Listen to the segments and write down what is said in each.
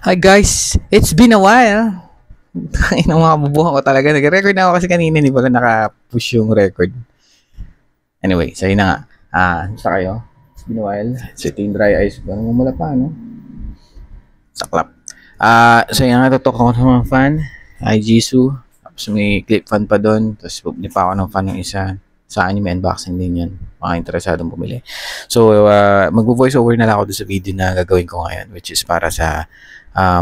Hi guys, it's been a while. Ay, nang mga bubuhan ko talaga. Nag-record na ako kasi kanina, hindi pala naka-push yung record. Anyway, so yun na nga. Sa kayo? It's been a while. So ito yung dry ice. Parang mamula pa, no? Saklap. So yun nga, tutok ako sa mga fan. Hi, Jisoo. Tapos may clip fan pa doon. Tapos bubili pa ako ng fan ng isa. Sa anime unboxing din yan. Mga interesadong bumili. So, mag-voice over na lang ako doon sa video na gagawin ko ngayon, which is para sa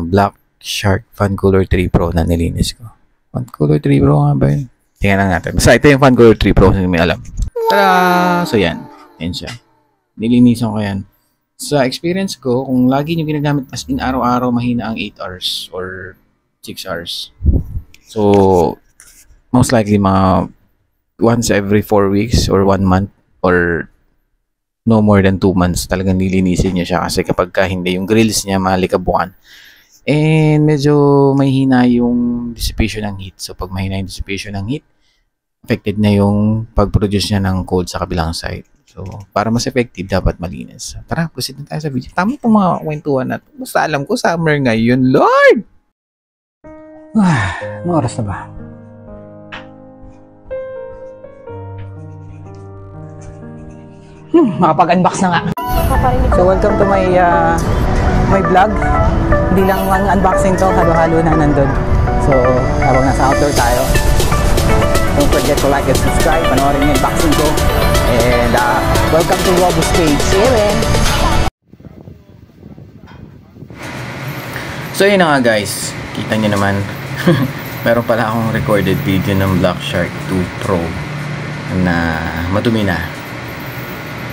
Black Shark Fan Cooler 3 Pro na nilinis ko. Fan Cooler 3 Pro nga ba yun? Tingnan lang natin. Basta ito yung Fan Cooler 3 Pro, hindi may alam. Tada! So yan. Yan siya. Nilinisan ko yan. Sa experience ko, kung lagi nyo ginagamit as in araw-araw, mahina ang 8 hours or 6 hours. So, most likely mga once every 4 weeks or 1 month or no more than 2 months talagang nilinisin niya siya kasi kapag hindi yung grills niya malikabukan and medyo mahina yung dissipation ng heat. So pag mahina yung dissipation ng heat, affected na yung pag-produce niya ng cold sa kabilang side. So para mas effective dapat malinis. Tara, proceed na tayo sa video. Tama itong mga kwentuhan natin. Basta alam ko summer ngayon, Lord! Anong oras na ba? Makapag-unbox na nga. So welcome to my vlog. Hindi lang ang unboxing to, halo-halo na nandun. So habang nasa outdoor tayo, don't forget to like and subscribe. Panoorin yung unboxing ko. And welcome to Robust Page. Aaron! So yun na nga guys, kita nyo naman. Meron pala akong recorded video ng Black Shark 2 Pro na madumi na.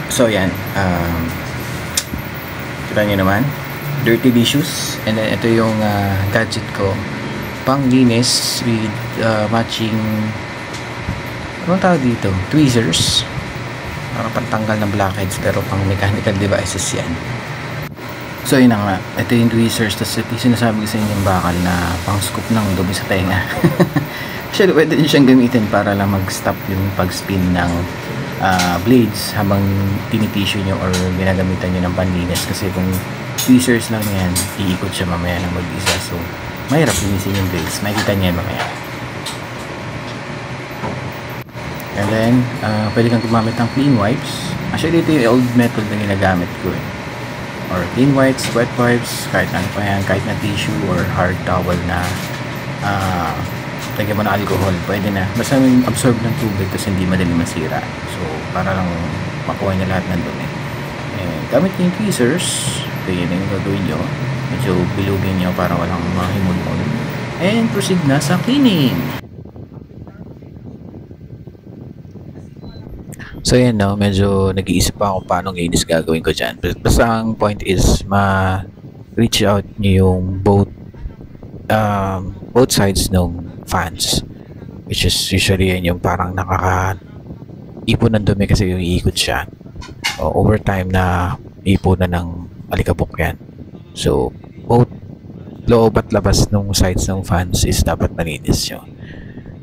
So yan, kita nyo naman, dirty dishes. And then ito yung gadget ko, pang linis with matching, anong tawag dito? Tweezers. Parang pantanggal ng blackheads pero pang mechanical devices yan. So yun na nga, ito yung tweezers. Tapos ito yung sinasabi ko sa inyo yung bakal na pang scoop ng dumi sa tenga. Actually, pwede nyo siyang gamitin para lang mag-stop yung pag-spin ng blades habang tinitissue nyo or ginagamitan nyo ng panlinis. Kasi kung tweezers lang yan, iikot siya mamaya ng mag-isa. So, mahirap linisin yung blades. Makikita nyo yan mamaya. And then, pwede kang gumamit ng clean wipes. Actually, ito yung old method na ginagamit ko eh. Or clean wipes, wet wipes, kahit ano pa yan, kahit na tissue or hard towel na lagyan mo na alcohol, pwede na. Basta may absorb ng tubig tapos hindi madali masira. So, para lang makuha niya lahat ng dumi. And gamit yung tweezers, kaya na yung gagawin nyo. Medyo bilugin nyo para walang mahimulmol. And proceed na sa cleaning. So yan no, medyo nag-iisip pa ako paano linis gagawin ko dyan. Basta ang point is ma-reach out nyo yung both sides ng fans, which is usually yan yung parang nakaka-ipon ng dumi kasi yung iikot siya. Over time na ipon na ng alikabok yan. So both loob at labas ng sides ng fans is dapat malinis yun.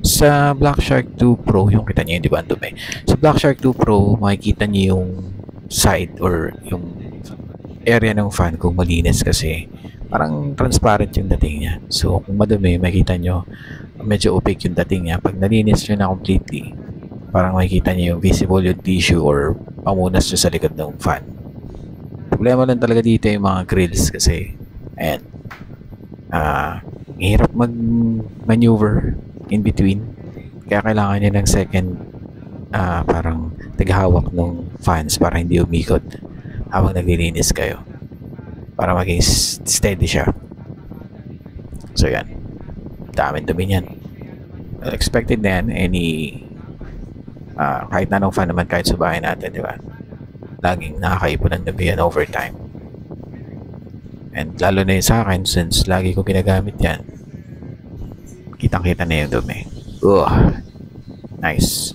Sa Black Shark 2 Pro, yung kita nyo yung diba ang dumi. Sa Black Shark 2 Pro, makikita nyo yung side or yung area ng fan kung malinis kasi parang transparent yung dating niya. So kung madumi, makikita nyo medyo opaque yung dating niya. Pag nalinis nyo na completely, parang makikita nyo yung visible yung tissue or pamunas nyo sa likod ng fan. Problema lang talaga dito yung mga grills kasi ayan, hirap mag-maneuver in between. Kaya kailangan nyo ng second parang taghawak ng fans para hindi umikot habang naglilinis kayo. Para maging steady siya. So yan. Daming dumi yan. Expected na yan. Kahit na anong fan naman kahit sa bahay natin, di ba? Laging nakakaipon ng dumi yan over time. And lalo na yun sa akin since lagi ko ginagamit yan. Kitang-kita na yung dumi. Nice.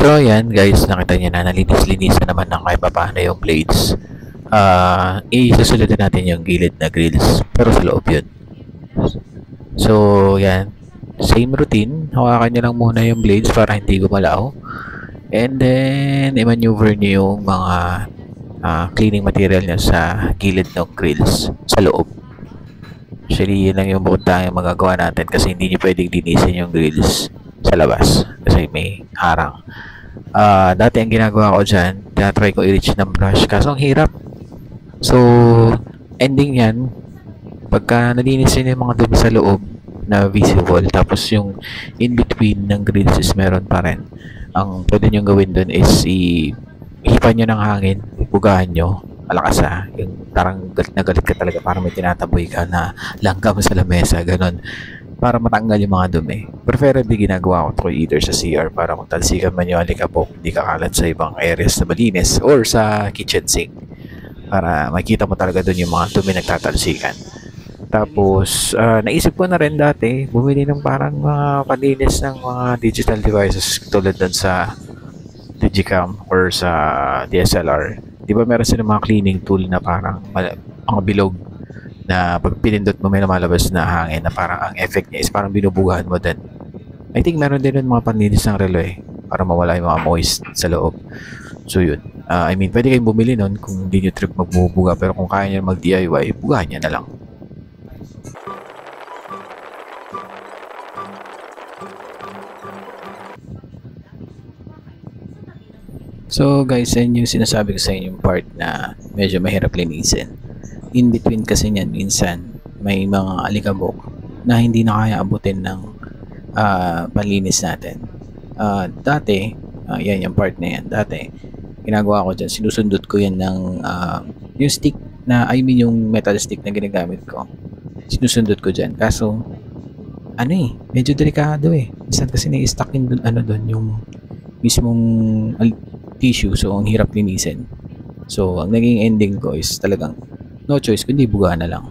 So yan guys, nakita niyo na nalinis-linis na naman ng kahit papaano yung blades. Isusunod natin yung gilid na grills pero sa loob yun. So, yan. Same routine. Hawakan nyo lang muna yung blades para hindi gumalaw. And then, i-maneuver nyo yung mga cleaning material nyo sa gilid ng grills sa loob. Actually, yun lang yung bukod tayong magagawa natin kasi hindi nyo pwedeng linisin yung grills sa labas kasi may harang. Dati ang ginagawa ko dyan, tinatry ko i-reach ng brush kaso ang hirap. So, ending yan, pagka nalinisin yung mga dumi sa loob na visible, tapos yung in-between ng grills is meron pa rin. Ang pwede nyo gawin dun is ihipan nyo ng hangin, ipugahan nyo, malakas yung parang galit na galit ka talaga, parang may tinataboy ka na langgam sa lamesa, ganun, para matanggal yung mga dumi. Preferably ginagawa ko to either sa CR para magtalsikan man yung alikabok, hindi kakalat sa ibang areas na malinis, or sa kitchen sink para makita mo talaga dun yung mga dumi nagtatalsikan. Tapos, naisip ko na rin dati, bumili ng parang mga panlinis ng mga digital devices tulad dun sa Digicam or sa DSLR. Di ba meron silang mga cleaning tool na parang mga bilog na pag pinindot mo may lumalabas na hangin na parang ang effect niya is parang binubugahan mo din. I think meron din yung mga panlinis ng relo para mawala yung mga moist sa loob. So yun. I mean, pwede kayong bumili nun kung hindi nyo trip magbubuga, pero kung kaya nyo mag-DIY, bugahan nyo na lang. So guys, yan yung sinasabi ko sa inyo yung part na medyo mahirap linisin. In between kasi niyan, minsan may mga alikabok na hindi na kaya abutin ng panlinis natin. Dati, yan yung part na yan. Dati, ginagawa ko dyan, sinusundot ko yan ng yung stick na, I mean yung metal stick na ginagamit ko. Sinusundot ko dyan. Kaso, medyo delikado Minsan kasi na-stuck in dun, yung mismong tissue, so ang hirap linisin. So ang naging ending ko is talagang no choice kundi buga na lang.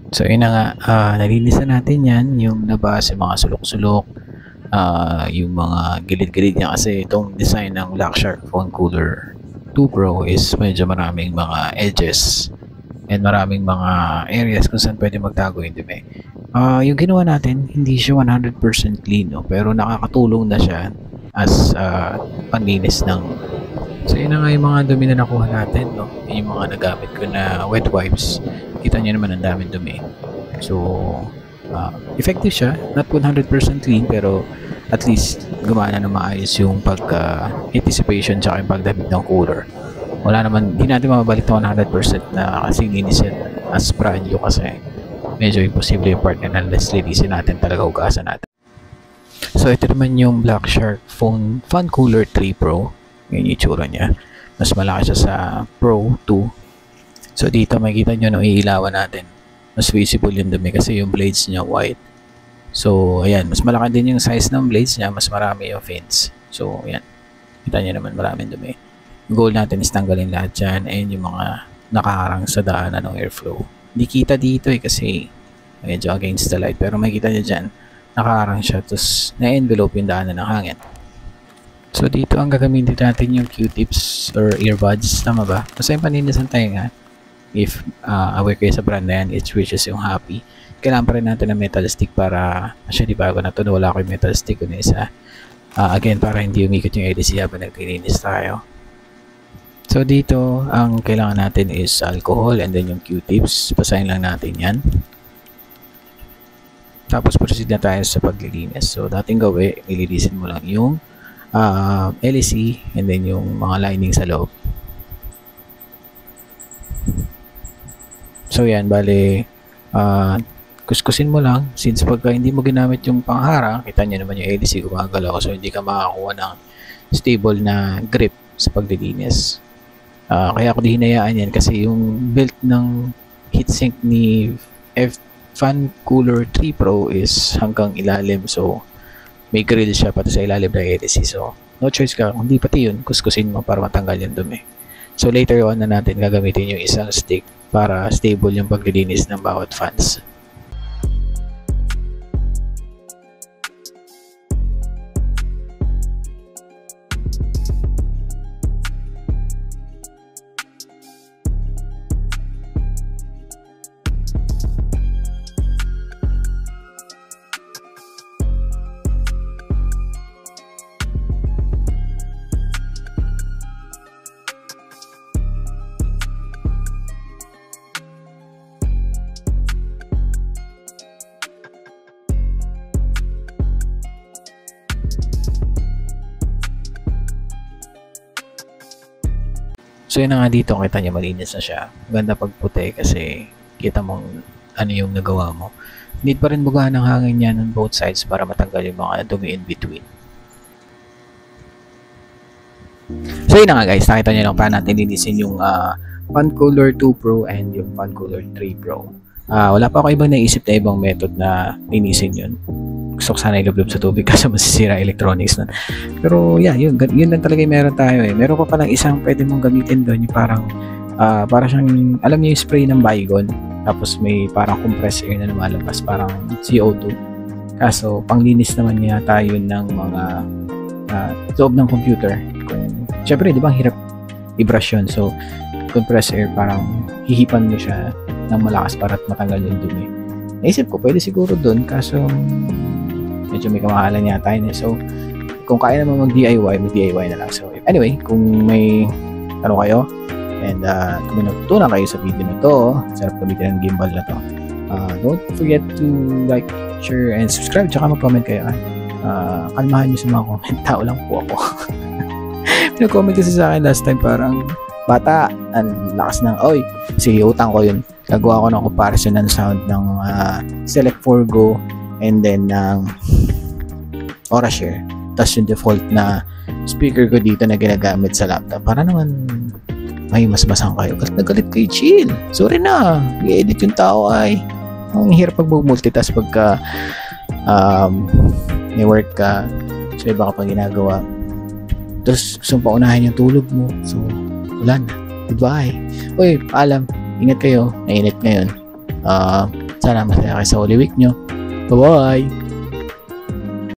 So yun na nga, nalinisan natin yan, yung nabasa mga sulok-sulok, yung mga gilid-gilid niya kasi itong design ng Black Shark Phone Cooler 2 Pro is medyo maraming mga edges and maraming mga areas kung saan pwede magtago yung dumi. Yung ginawa natin, hindi siya 100% clean, pero nakakatulong na siya as panlinis ng. So yun na nga yung mga dumi na nakuha natin, yung mga nagamit ko na wet wipes. Kita nyo naman ang daming dumi. So effective siya, not 100% clean, pero at least gumana na maayos yung pag-anticipation tsaka yung pagdamit ng cooler. Wala naman, hindi natin mababalik na 100% na kasi linisin as brand new kasi medyo imposible yung part na unless linisin natin talaga, hugasan natin. So ito naman yung Black Shark Phone Cooler 3 Pro. Yung itsura niya, mas malaki siya sa Pro 2. So dito makikita nyo iilawan natin, mas visible yung dumi kasi yung blades niya white. So ayan, mas malaki din yung size ng blades niya, mas marami yung fins. So ayan, kita nyo naman maraming dumi. Yung goal natin is tanggalin lahat dyan and yung mga nakaharang sa daanan ng airflow. Hindi kita dito kasi medyo against the light, pero makikita nyo dyan nakaharang siya, tapos na-envelope yung daanan ng hangin. So dito ang gagamitin natin yung Q-tips or earbuds, tama ba? Basta yung panlinis ng tainga. If aware kayo sa brand na yan, which is yung Happy, kailangan pa rin natin ng metal stick para, actually bago na ito, wala ko yung metal stick ko na isa. Again, para hindi umikot yung LC habang naglilinis tayo. So dito, ang kailangan natin is alcohol and then yung Q-tips. Basahin lang natin yan. Tapos proceed na tayo sa paglilinis. So dating gawin, ililisin mo lang yung LC and then yung mga lining sa loob. So yan, bale kuskusin mo lang, since pagka hindi mo ginamit yung pangharang, kita nyo naman yung LC gumagalaw, so hindi ka makakuha ng stable na grip sa paglilinis. Kaya ako hinayaan yan kasi yung built ng heatsink ni Fan Cooler 3 Pro is hanggang ilalim, so may grill siya pati sa ilalim ng LC. So no choice ka, hindi pati yun, kuskusin mo para matanggal yung dumi. So later on na natin gagamitin yung isang stick para stable yung paglilinis ng bawat fans. So yun na nga dito, kita nyo malinis na siya. Maganda pag puti kasi kita mong ano yung nagawa mo. Need pa rin bugahan ng hangin yan on both sides para matanggal yung mga dumi in between. So yun na nga guys, nakita nyo lang paano natin linisin yung Pancolor 2 Pro and yung Pancolor 3 Pro. Wala pa ako ibang naisip na ibang method na linisin yun. Gusto ko sana ilublob sa tubig kasi masisira electronics na. Pero yeah, yun lang talaga yung meron tayo eh. Meron pa palang isang pwede mong gamitin doon, yung parang para siyang, alam niyo yung spray ng Baygon, tapos may parang compressed air na lumalabas, parang CO2. Kaso panglinis naman niya tayo ng mga loob ng computer. Siyempre, di ba, hirap i-brush yun. So, compressed air, parang hihipan mo siya ng malakas para matanggal yung dumi. Naisip ko, pwede siguro doon, kaso medyo may kamahalan yata yun. So, kung kaya naman mag-DIY, mag-DIY na lang. So, anyway, kung may ano kayo, and kung may natutunan kayo sa video na to, sarap gamitin ng gimbal na to, don't forget to like, share, and subscribe, tsaka mag-comment kayo. Kalmahan nyo sa mga comment. Tao lang po ako. Pinag-comment kasi sa akin last time, parang bata, ang lakas ng, oy, sige, utang ko yun. Gagawa ko ng comparison ng sound ng Select 4 Go and then ng Aurashare. Tapos yung default na speaker ko dito na ginagamit sa laptop. Para naman may mas basang kayo. Kasi nagalit kayo, chill. Sorry na. I-edit yung tao ay. Ang hirap pag multitask pagka may work ka. So iba ka pang ginagawa. Tapos gusto mo paunahin yung tulog mo. So wala na. Goodbye. Uy, paalam. Ingat kayo. Nainit ngayon. Sana masaya kayo sa Holy Week nyo. Bye-bye!